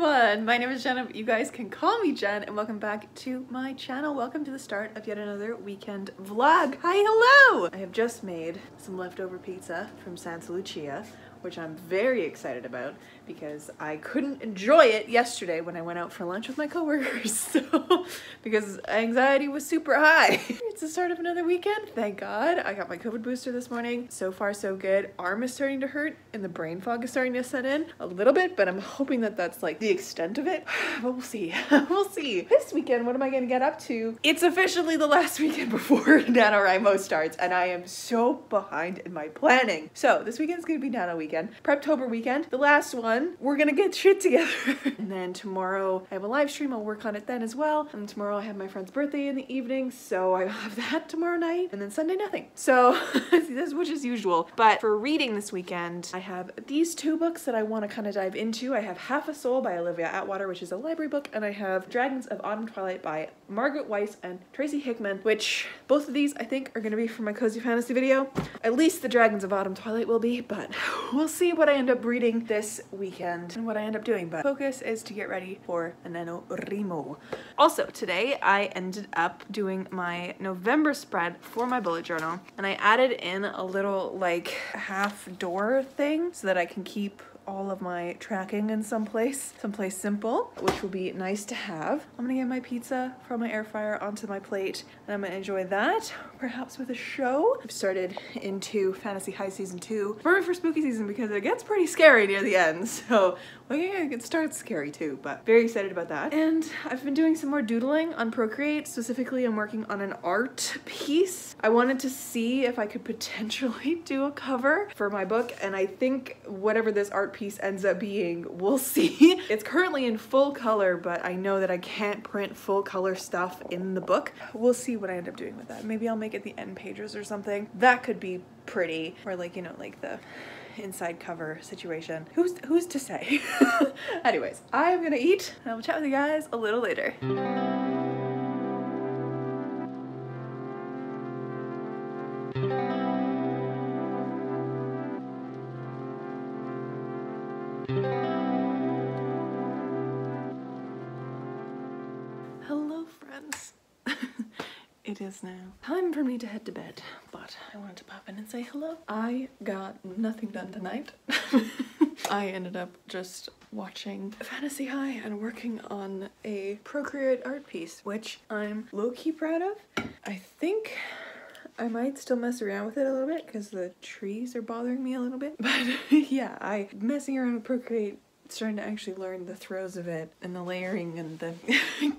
everyone, my name is Jenna, but you guys can call me Jen, and welcome back to my channel. Welcome to the start of yet another weekend vlog. Hi, hello! I have just made some leftover pizza from Santa Lucia, which I'm very excited about because I couldn't enjoy it yesterday when I went out for lunch with my coworkers. So, because anxiety was super high. It's the start of another weekend, thank God. I got my COVID booster this morning. So far, so good. Arm is starting to hurt and the brain fog is starting to set in a little bit, but I'm hoping that that's like the extent of it. But we'll see. We'll see. This weekend, what am I gonna get up to? It's officially the last weekend before NaNoWriMo starts, and I am so behind in my planning. So this weekend's gonna be Nano weekend, Preptober weekend, the last one. We're gonna get shit together. And then tomorrow I have a live stream. I'll work on it then as well. And tomorrow I have my friend's birthday in the evening, so I have that tomorrow night. And then Sunday, nothing. So this, which is usual. But for reading this weekend, I have these two books that I want to kind of dive into. I have Half a Soul by Olivia Atwater, which is a library book, and I have Dragons of Autumn Twilight by Margaret Weiss and Tracy Hickman, which both of these I think are gonna be for my cozy fantasy video. At least the Dragons of Autumn Twilight will be, but we'll see what I end up reading this weekend and what I end up doing. But focus is to get ready for a NaNoWriMo. Also today I ended up doing my November spread for my bullet journal, and I added in a little like half door thing so that I can keep all of my tracking in someplace simple, which will be nice to have. I'm gonna get my pizza from my air fryer onto my plate, and I'm gonna enjoy that, perhaps with a show. I've started into Fantasy High Season 2, perfect for spooky season because it gets pretty scary near the end. So, well, yeah, it starts scary too, but very excited about that. And I've been doing some more doodling on Procreate. Specifically, I'm working on an art piece. I wanted to see if I could potentially do a cover for my book, and I think whatever this art piece ends up being, we'll see. It's currently in full color, but I know that I can't print full color stuff in the book. We'll see what I end up doing with that. Maybe I'll make it the end pages or something. That could be pretty, or like, you know, like the inside cover situation. Who's to say? Anyways, I'm gonna eat and I will chat with you guys a little later. Hello, friends. It is now time for me to head to bed, but I wanted to pop in and say hello. I got nothing done tonight. I ended up just watching Fantasy High and working on a Procreate art piece, which I'm low-key proud of. I think I might still mess around with it a little bit because the trees are bothering me a little bit. But yeah, I'm messing around with Procreate, starting to actually learn the throws of it and the layering and the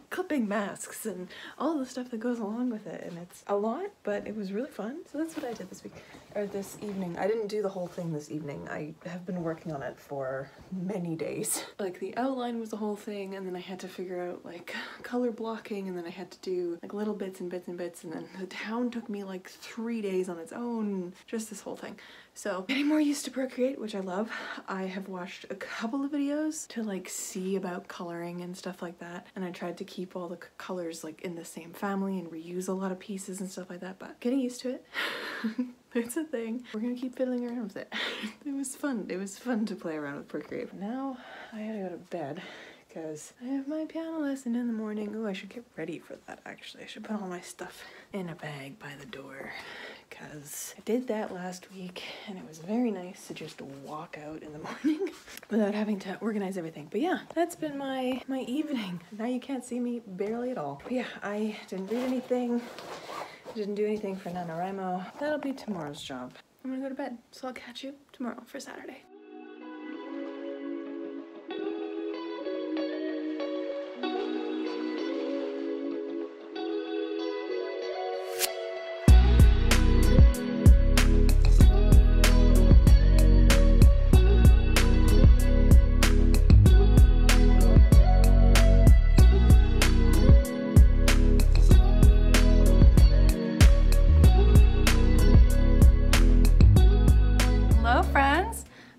clipping masks and all the stuff that goes along with it, and it's a lot, but it was really fun. So that's what I did this week, or this evening. I didn't do the whole thing this evening. I have been working on it for many days. Like the outline was the whole thing, and then I had to figure out like color blocking, and then I had to do like little bits and bits and bits, and then the town took me like 3 days on its own, just this whole thing. So getting more used to Procreate, which I love. I have watched a couple of videos to like see about coloring and stuff like that, and I tried to keep all the colors like in the same family and reuse a lot of pieces and stuff like that, but getting used to it. It's a thing. We're gonna keep fiddling around with it. It was fun. It was fun to play around with Procreate. Now I gotta go to bed because I have my piano lesson in the morning. Oh, I should get ready for that actually. I should put all my stuff in a bag by the door because I did that last week and it was very nice to just walk out in the morning without having to organize everything. But yeah, that's been my evening. Now you can't see me barely at all. But yeah, I didn't read anything. Didn't do anything for NaNoWriMo. That'll be tomorrow's job. I'm gonna go to bed, so I'll catch you tomorrow for Saturday.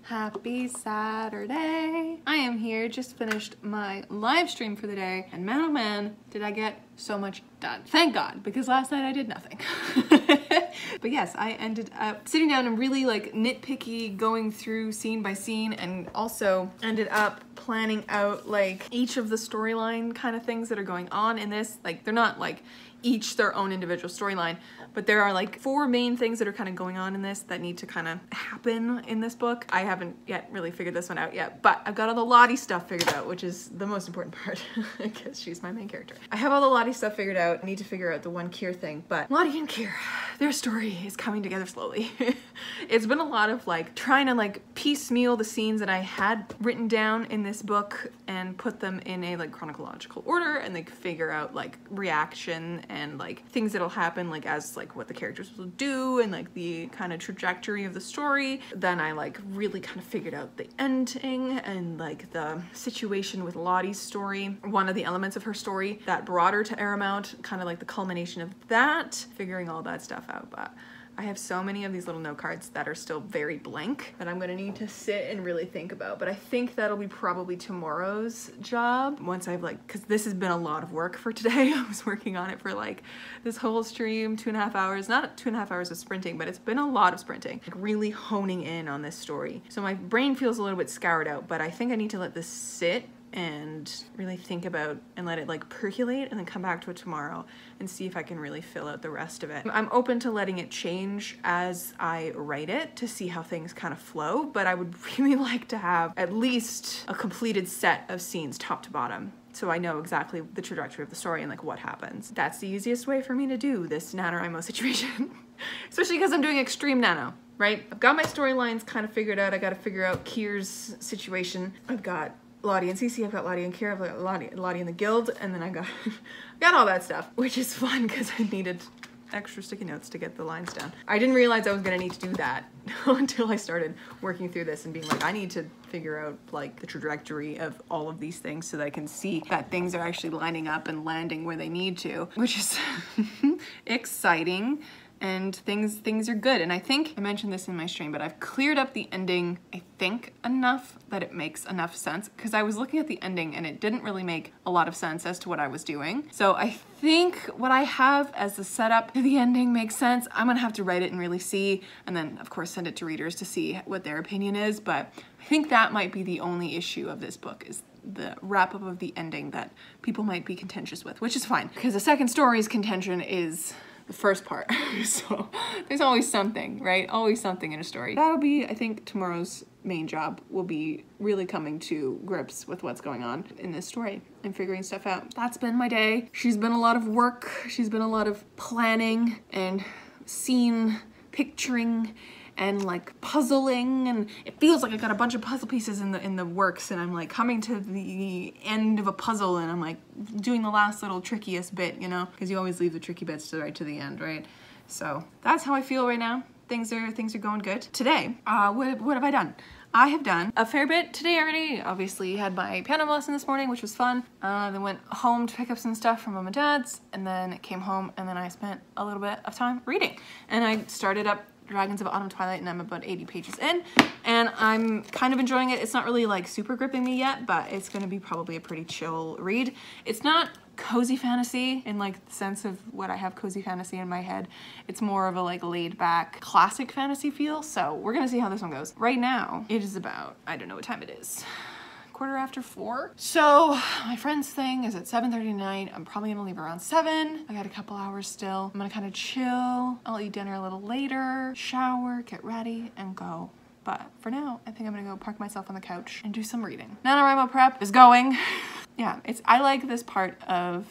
Happy Saturday! I am here, just finished my live stream for the day, and man oh man, did I get so much done. Thank God, because last night I did nothing. But yes, I ended up sitting down and really like nitpicky going through scene by scene, and also ended up planning out like each of the storyline kind of things that are going on in this. Like they're not like each their own individual storyline, but there are like 4 main things that are kind of going on in this that need to kind of happen in this book. I haven't yet really figured this one out yet, but I've got all the Lottie stuff figured out, which is the most important part because she's my main character. I have all the Lottie stuff figured out. I need to figure out the one Kier thing, but Lottie and Kier, their story is coming together slowly. It's been a lot of like trying to like piecemeal the scenes that I had written down in this book and put them in a like chronological order and like figure out like reaction and like things that'll happen like as like what the characters will do and like the kind of trajectory of the story. Then I like really kind of figured out the ending and like the situation with Lottie's story, one of the elements of her story that brought her to Arrowmount, kind of like the culmination of that, figuring all that stuff out. But I have so many of these little note cards that are still very blank that I'm gonna need to sit and really think about. But I think that'll be probably tomorrow's job once I've like, cause this has been a lot of work for today. I was working on it for like this whole stream, 2.5 hours, not 2.5 hours of sprinting, but it's been a lot of sprinting, like really honing in on this story. So my brain feels a little bit scoured out, but I think I need to let this sit and really think about and let it like percolate and then come back to it tomorrow and see if I can really fill out the rest of it. I'm open to letting it change as I write it to see how things kind of flow, but I would really like to have at least a completed set of scenes top to bottom so I know exactly the trajectory of the story and like what happens. That's the easiest way for me to do this NaNoWriMo situation, especially because I'm doing extreme nano. Right? I've got my storylines kind of figured out. I got to figure out Kier's situation. I've got Lottie and Cece, I've got Lottie and Kier, I've got Lottie and the Guild, and then I got all that stuff, which is fun because I needed extra sticky notes to get the lines down. I didn't realize I was gonna need to do that until I started working through this and being like, I need to figure out like the trajectory of all of these things so that I can see that things are actually lining up and landing where they need to, which is exciting. And things are good. And I think I mentioned this in my stream, but I've cleared up the ending, I think, enough that it makes enough sense, because I was looking at the ending and it didn't really make a lot of sense as to what I was doing. So I think what I have as the setup to the ending makes sense. I'm gonna have to write it and really see, and then of course send it to readers to see what their opinion is. But I think that might be the only issue of this book, is the wrap up of the ending that people might be contentious with, which is fine, because the second story's contention is the first part. So there's always something, right? Always something in a story. That'll be, I think, tomorrow's main job, will be really coming to grips with what's going on in this story and figuring stuff out. That's been my day. She's been a lot of work. She's been a lot of planning and scene picturing and like puzzling, and it feels like I got a bunch of puzzle pieces in the works, and I'm like coming to the end of a puzzle and I'm like doing the last little trickiest bit, you know, because you always leave the tricky bits to the end, right? So that's how I feel right now. Things are going good. Today, what have I done? I have done a fair bit today already. Obviously had my piano lesson this morning, which was fun. Then went home to pick up some stuff from Mom and Dad's, and then came home, and then I spent a little bit of time reading. And I started up Dragons of Autumn Twilight, and I'm about 80 pages in, and I'm kind of enjoying it. It's not really like super gripping me yet, but it's gonna be probably a pretty chill read. It's not cozy fantasy in like the sense of what I have cozy fantasy in my head. It's more of a like laid back classic fantasy feel, so we're gonna see how this one goes. Right now, it is about, I don't know what time it is, 4:15. So my friend's thing is at 7:30 tonight. I'm probably gonna leave around 7. I got a couple hours still. I'm gonna kind of chill. I'll eat dinner a little later, shower, get ready, and go. But for now, I think I'm gonna go park myself on the couch and do some reading. NaNoWriMo prep is going. Yeah, I like this part of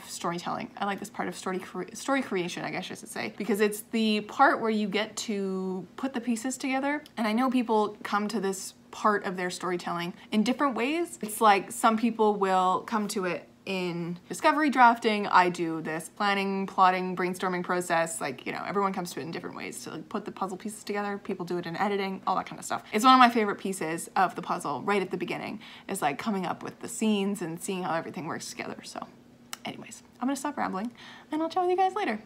storytelling. I like this part of story creation, I guess I should say, because it's the part where you get to put the pieces together. And I know people come to this part of their storytelling in different ways. It's like some people will come to it in discovery drafting. I do this planning, plotting, brainstorming process. Like, you know, everyone comes to it in different ways to like put the puzzle pieces together. People do it in editing, all that kind of stuff. It's one of my favorite pieces of the puzzle right at the beginning, is like coming up with the scenes and seeing how everything works together. So anyways, I'm gonna stop rambling and I'll chat with you guys later.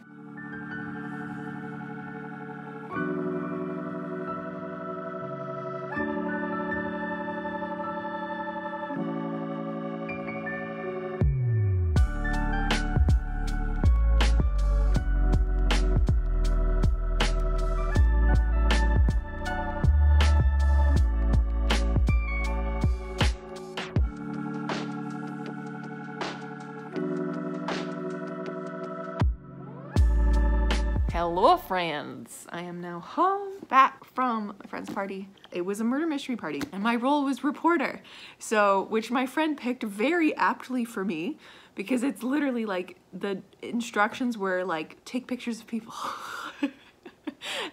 Hello friends! I am now home, back from my friend's party. It was a murder mystery party and my role was reporter. So, which my friend picked very aptly for me because it's literally like the instructions were like take pictures of people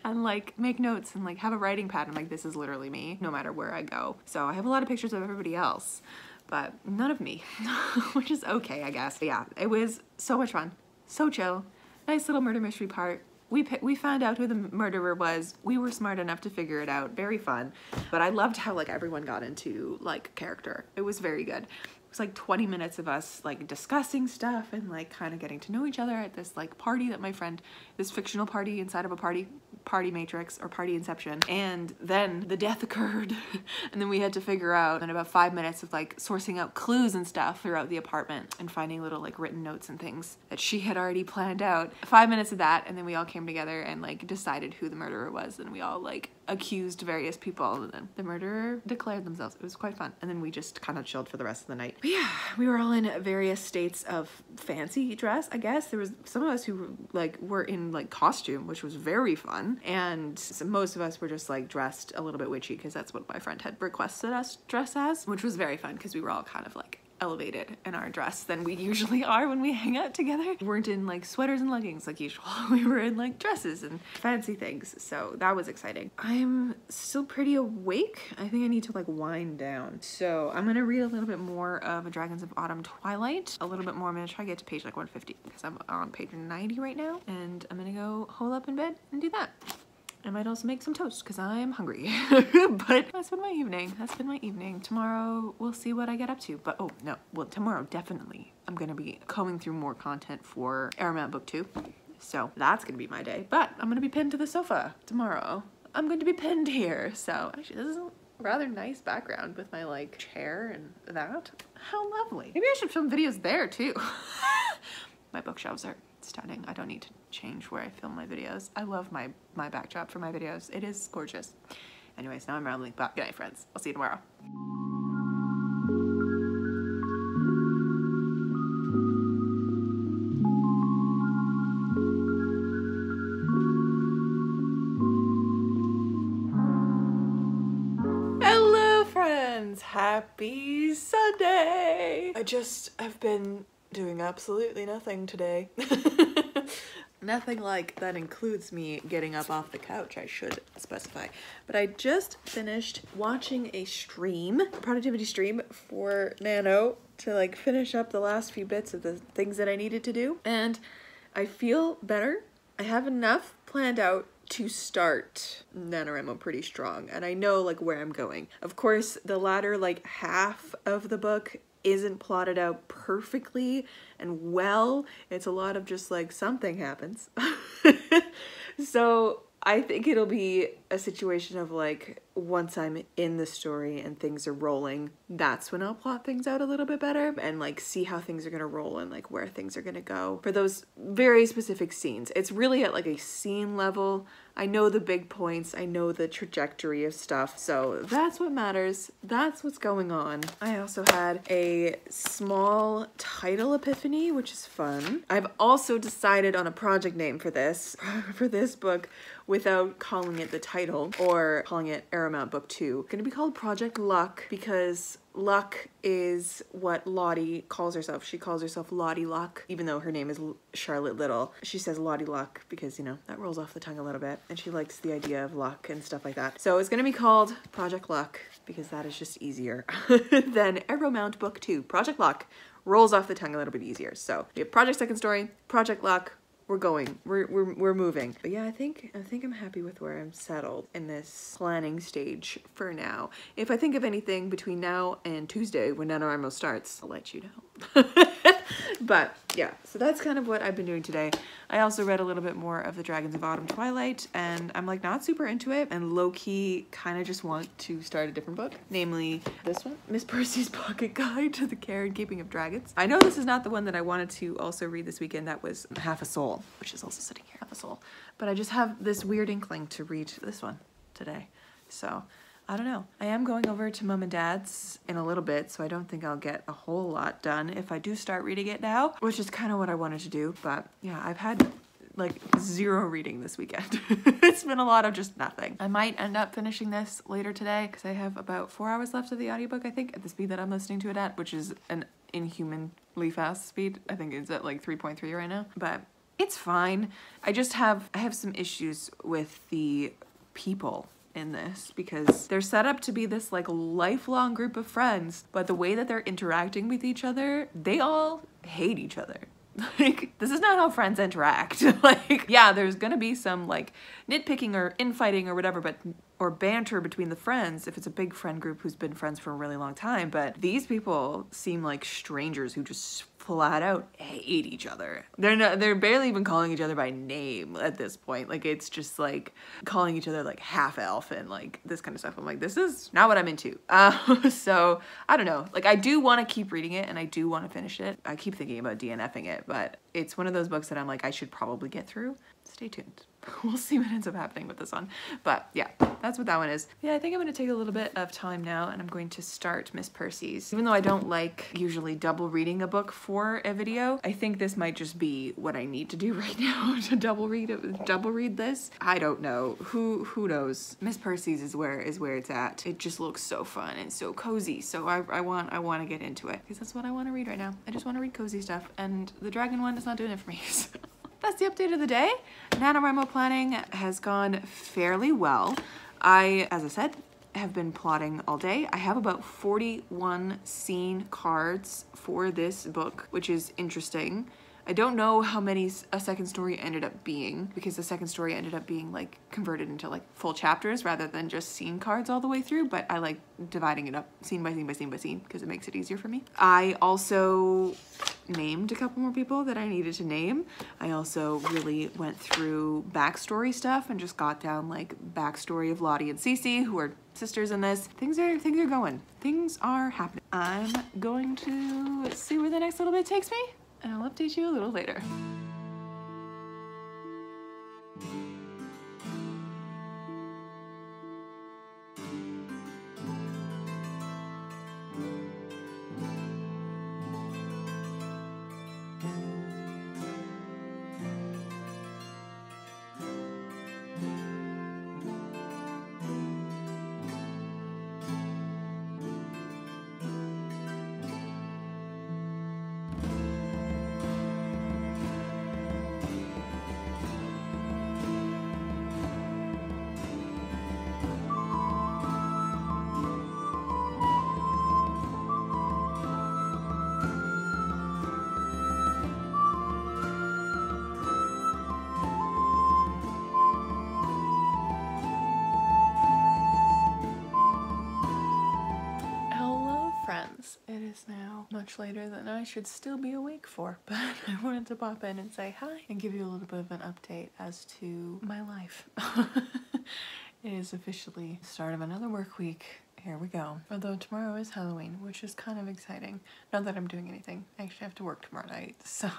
and like make notes and like have a writing pad. I'm like, this is literally me no matter where I go. So I have a lot of pictures of everybody else, but none of me, which is okay, I guess. But yeah, it was so much fun, so chill. Nice little murder mystery part. We found out who the murderer was. We were smart enough to figure it out. Very fun. But I loved how like everyone got into like character. It was very good. It was like 20 minutes of us like discussing stuff and like kind of getting to know each other at this like party that my friend, this fictional party inside of a party matrix or party inception. And then the death occurred and then we had to figure out in about 5 minutes of like sourcing out clues and stuff throughout the apartment and finding little like written notes and things that she had already planned out. 5 minutes of that, and then we all came together and like decided who the murderer was, and we all like accused various people and then the murderer declared themselves. It was quite fun. And then we just kind of chilled for the rest of the night. But yeah, we were all in various states of fancy dress, I guess. There was some of us who were in like costume, which was very fun. And most of us were just like dressed a little bit witchy because that's what my friend had requested us dress as, which was very fun because we were all kind of like elevated in our dress than we usually are when we hang out together. We weren't in like sweaters and leggings like usual. We were in like dresses and fancy things. So that was exciting. I'm still pretty awake. I think I need to like wind down. So I'm gonna read a little bit more of Dragons of Autumn Twilight. A little bit more. I'm gonna try to get to page like 150 because I'm on page 90 right now. And I'm gonna go hole up in bed and do that. I might also make some toast because I'm hungry. But that's been my evening. That's been my evening. Tomorrow we'll see what I get up to. But oh no, well tomorrow definitely I'm gonna be combing through more content for Arrowmount Book 2. So that's gonna be my day. But I'm gonna be pinned to the sofa tomorrow. I'm going to be pinned here. So actually this is a rather nice background with my like chair and that. How lovely. Maybe I should film videos there too. My bookshelves are stunning. I don't need to change where I film my videos. I love my backdrop for my videos. It is gorgeous. Anyways, now I'm rambling, but good night, friends. I'll see you tomorrow. Hello, friends. Happy Sunday. I've been doing absolutely nothing today. Nothing like that includes me getting up off the couch, I should specify. But I just finished watching a stream, a productivity stream for Nano to like finish up the last few bits of the things that I needed to do. And I feel better. I have enough planned out to start NaNoWriMo pretty strong. And I know like where I'm going. Of course, the latter like half of the book isn't plotted out perfectly and well. It's a lot of just like something happens. So I think it'll be a situation of like once I'm in the story and things are rolling, that's when I'll plot things out a little bit better and like see how things are gonna roll and like where things are gonna go for those very specific scenes. It's really at like a scene level. I know the big points, I know the trajectory of stuff, so that's what matters. That's what's going on. I also had a small title epiphany, which is fun. I've also decided on a project name for this book without calling it the title or calling it Arrowmount Book 2. It's gonna be called Project Luck because Luck is what Lottie calls herself. She calls herself Lottie Luck, even though her name is Charlotte Little. She says Lottie Luck because, you know, that rolls off the tongue a little bit, and she likes the idea of luck and stuff like that. So it's gonna be called Project Luck because that is just easier than Arrowmount Book 2. Project Luck rolls off the tongue a little bit easier. So we have Project Second Story, Project Luck. We're going, we're moving. But yeah, I think I'm happy with where I'm settled in this planning stage for now. If I think of anything between now and Tuesday when NaNoWriMo starts, I'll let you know. But yeah, so that's kind of what I've been doing today. I also read a little bit more of the Dragons of Autumn Twilight, and I'm like not super into it, and low-key kind of just want to start a different book, namely this one, Miss Percy's Pocket Guide to the Care and Keeping of Dragons. I know this is not the one that I wanted to also read this weekend. That was Half a Soul, which is also sitting here, Half a Soul. But I just have this weird inkling to read this one today. So I don't know. I am going over to Mom and Dad's in a little bit, so I don't think I'll get a whole lot done if I do start reading it now, which is kind of what I wanted to do. But yeah, I've had like zero reading this weekend. It's been a lot of just nothing. I might end up finishing this later today because I have about 4 hours left of the audiobook, I think, at the speed that I'm listening to it at, which is an inhumanly fast speed. I think it's at like 3.3 right now, but it's fine. I have some issues with the people in this because they're set up to be this like lifelong group of friends, but the way that they're interacting with each other, they all hate each other. Like, this is not how friends interact. Like, yeah, there's gonna be some like nitpicking or infighting or whatever, or banter between the friends if it's a big friend group who's been friends for a really long time. But these people seem like strangers who just flat out hate each other. They're barely even calling each other by name at this point. Like, it's just like calling each other like half elf and like this kind of stuff. I'm like, this is not what I'm into. So I don't know. Like, I do want to keep reading it and I do want to finish it. I keep thinking about DNFing it, but it's one of those books that I'm like, I should probably get through. Stay tuned. We'll see what ends up happening with this one. But yeah, that's what that one is. Yeah, I think I'm going to take a little bit of time now and I'm going to start Miss Percy's. Even though I don't like usually double reading a book for a video, I think this might just be what I need to do right now to double read this. I don't know. Who knows? Miss Percy's is where it's at. It just looks so fun and so cozy. So I want to get into it because that's what I want to read right now. I just want to read cozy stuff, and the dragon one is not doing it for me. So. That's the update of the day. NaNoWriMo planning has gone fairly well. As I said, have been plotting all day. I have about 41 scene cards for this book, which is interesting. I don't know how many a second story ended up being, because the second story ended up being like converted into like full chapters rather than just scene cards all the way through, but I like dividing it up scene by scene by scene by scene because it makes it easier for me. I also named a couple more people that I needed to name. I also really went through backstory stuff and just got down like backstory of Lottie and Cece, who are sisters in this. Things are going. Things are happening. I'm going to see where the next little bit takes me, and I'll update you a little later. It is now much later than I should still be awake for, but I wanted to pop in and say hi and give you a little bit of an update as to my life. It is officially the start of another work week. Here we go. Although tomorrow is Halloween, which is kind of exciting. Not that I'm doing anything. I actually have to work tomorrow night, so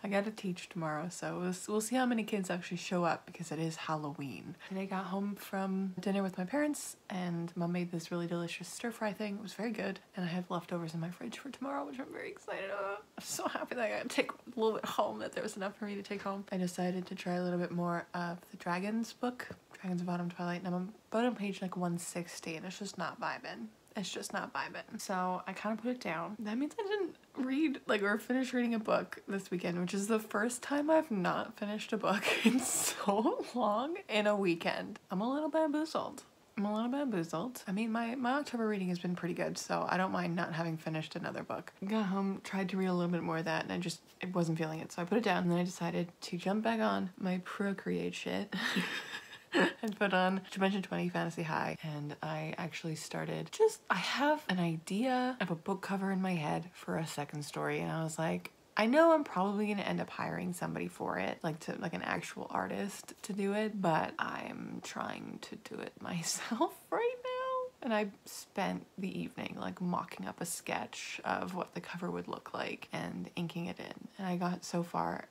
I gotta teach tomorrow, so we'll see how many kids actually show up because it is Halloween. And I got home from dinner with my parents and Mom made this really delicious stir-fry thing. It was very good, and I have leftovers in my fridge for tomorrow, which I'm very excited about. I'm so happy that I got to take a little bit home, that there was enough for me to take home. I decided to try a little bit more of the Dragons book, Dragons of Autumn Twilight, and I'm about on page like 160 and it's just not vibing. It's just not vibing. So I kind of put it down. That means I didn't read or finish reading a book this weekend, which is the first time I've not finished a book in so long in a weekend. I'm a little bamboozled. I mean, my October reading has been pretty good, so I don't mind not having finished another book. Got home, tried to read a little bit more of that, and I wasn't feeling it, so I put it down, and then I decided to jump back on my Procreate shit. And put on Dimension 20 Fantasy High, and I actually started I have an idea of a book cover in my head for a second story, and I was like, I know I'm probably gonna end up hiring somebody for it, like an actual artist to do it, but I'm trying to do it myself right now. And I spent the evening mocking up a sketch of what the cover would look like and inking it in, and I got so far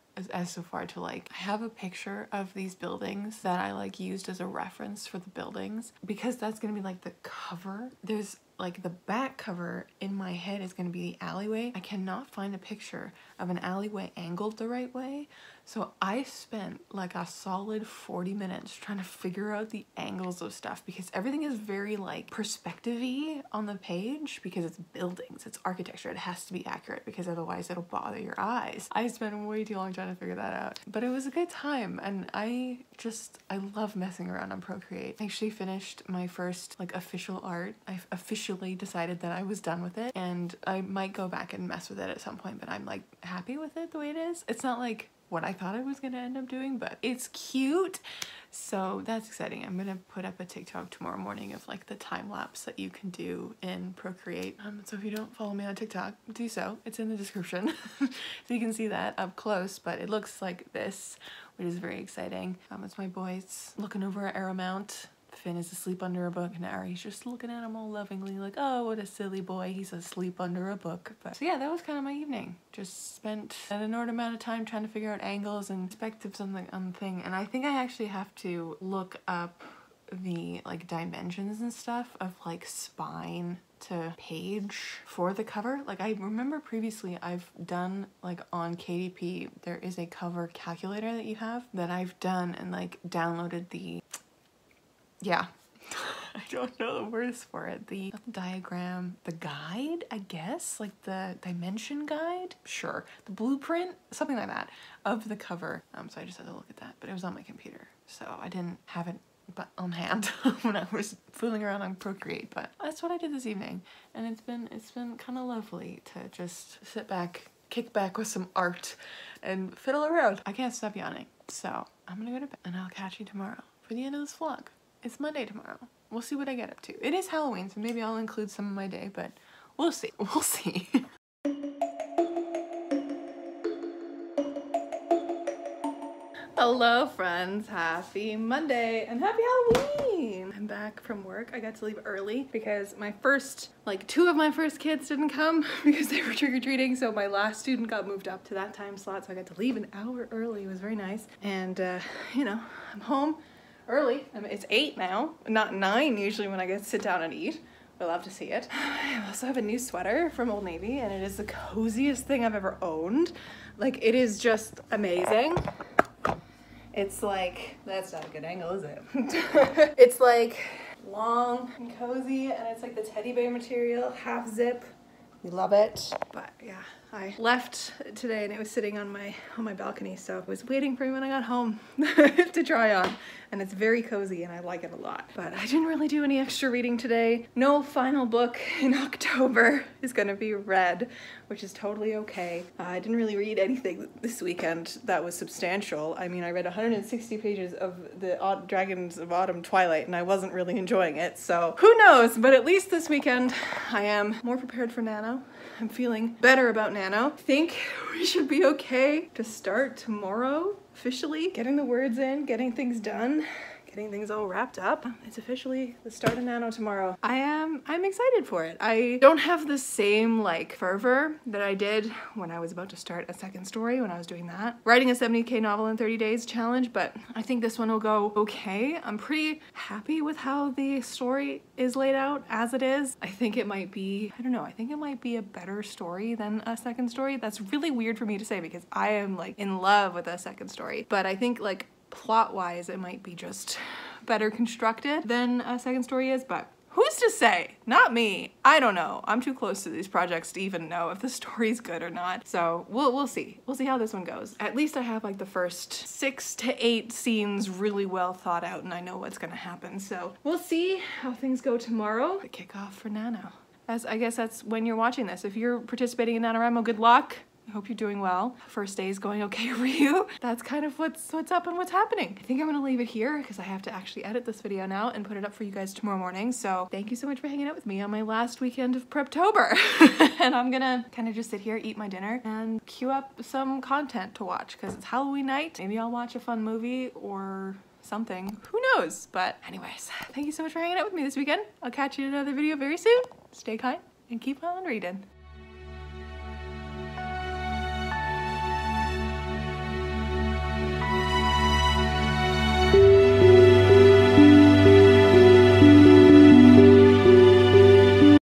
to I have a picture of these buildings that I used as a reference for the buildings, because that's gonna be the cover. There's the back cover in my head is gonna be the alleyway. I cannot find a picture of an alleyway angled the right way, So I spent like a solid 40 minutes trying to figure out the angles of stuff because everything is very like perspective-y on the page because it's buildings, it's architecture, it has to be accurate because otherwise it'll bother your eyes. I spent way too long trying to figure that out, but it was a good time and I love messing around on Procreate. I actually finished my first like official art. I officially decided that I was done with it and I might go back and mess with it at some point, but I'm like happy with it the way it is. It's not like what I thought I was gonna end up doing, but it's cute. So that's exciting. I'm gonna put up a TikTok tomorrow morning of like the time lapse that you can do in Procreate. So if you don't follow me on TikTok, do so. It's in the description. So you can see that up close, but it looks like this, which is very exciting. It's my boys looking over at Arrowmount. Finn is asleep under a book and Ari's just looking at him all lovingly like, oh, what a silly boy, he's asleep under a book. But so yeah, that was kind of my evening. Just spent an inordinate amount of time trying to figure out angles and perspectives on the thing. And I think I actually have to look up the like dimensions and stuff of like spine to page for the cover. Like I remember previously I've done like on KDP, there is a cover calculator that you have that I've done and like downloaded the yeah, I don't know the words for it. The diagram, the guide, I guess, like the dimension guide, sure. The blueprint, something like that, of the cover. So I just had to look at that, but it was on my computer. So I didn't have it on hand when I was fooling around on Procreate, but that's what I did this evening. And it's been kind of lovely to just sit back, kick back with some art and fiddle around. I can't stop yawning. So I'm gonna go to bed and I'll catch you tomorrow for the end of this vlog. It's Monday tomorrow. We'll see what I get up to. It is Halloween, so maybe I'll include some of my day, but we'll see. We'll see. Hello friends, happy Monday and happy Halloween! I'm back from work. I got to leave early because my first, like two of my first kids didn't come because they were trick-or-treating, so my last student got moved up to that time slot, so I got to leave an hour early. It was very nice. And you know, I'm home early. I mean, it's 8 now, not 9 usually when I get to sit down and eat. I love to see it. I also have a new sweater from Old Navy and it is the coziest thing I've ever owned. Like, it is just amazing. It's like, that's not a good angle, is it? It's like long and cozy and it's like the teddy bear material, half zip. We love it. But yeah, I left today and it was sitting on my balcony, so I was waiting for me when I got home to try on. And it's very cozy and I like it a lot. But I didn't really do any extra reading today. No final book in October is gonna be read, which is totally okay. I didn't really read anything this weekend that was substantial. I mean, I read 160 pages of the Dragons of Autumn Twilight and I wasn't really enjoying it, so who knows? But at least this weekend I am more prepared for Nano. I'm feeling better about Nano. I think we should be okay to start tomorrow. Officially getting the words in, getting things done, getting things all wrapped up. It's officially the start of Nano tomorrow. I'm excited for it. I don't have the same like fervor that I did when I was about to start a second story when I was doing that. Writing a 70K novel in 30 days challenge, but I think this one will go okay. I'm pretty happy with how the story is laid out as it is. I think it might be, I don't know, I think it might be a better story than a second story. That's really weird for me to say because I am like in love with a second story, but I think like plot-wise, it might be just better constructed than a second story is, but who's to say? Not me. I don't know. I'm too close to these projects to even know if the story's good or not. So we'll see. We'll see how this one goes. At least I have like the first 6 to 8 scenes really well thought out and I know what's gonna happen. So we'll see how things go tomorrow. The kickoff for Nano. I guess that's when you're watching this. If you're participating in NaNoWriMo, good luck. I hope you're doing well. First day is going okay for you. That's kind of what's up and what's happening. I think I'm gonna leave it here because I have to actually edit this video now and put it up for you guys tomorrow morning. So thank you so much for hanging out with me on my last weekend of Preptober. And I'm gonna kind of just sit here, eat my dinner, and queue up some content to watch because it's Halloween night. Maybe I'll watch a fun movie or something. Who knows? But anyways, thank you so much for hanging out with me this weekend. I'll catch you in another video very soon. Stay kind and keep on reading.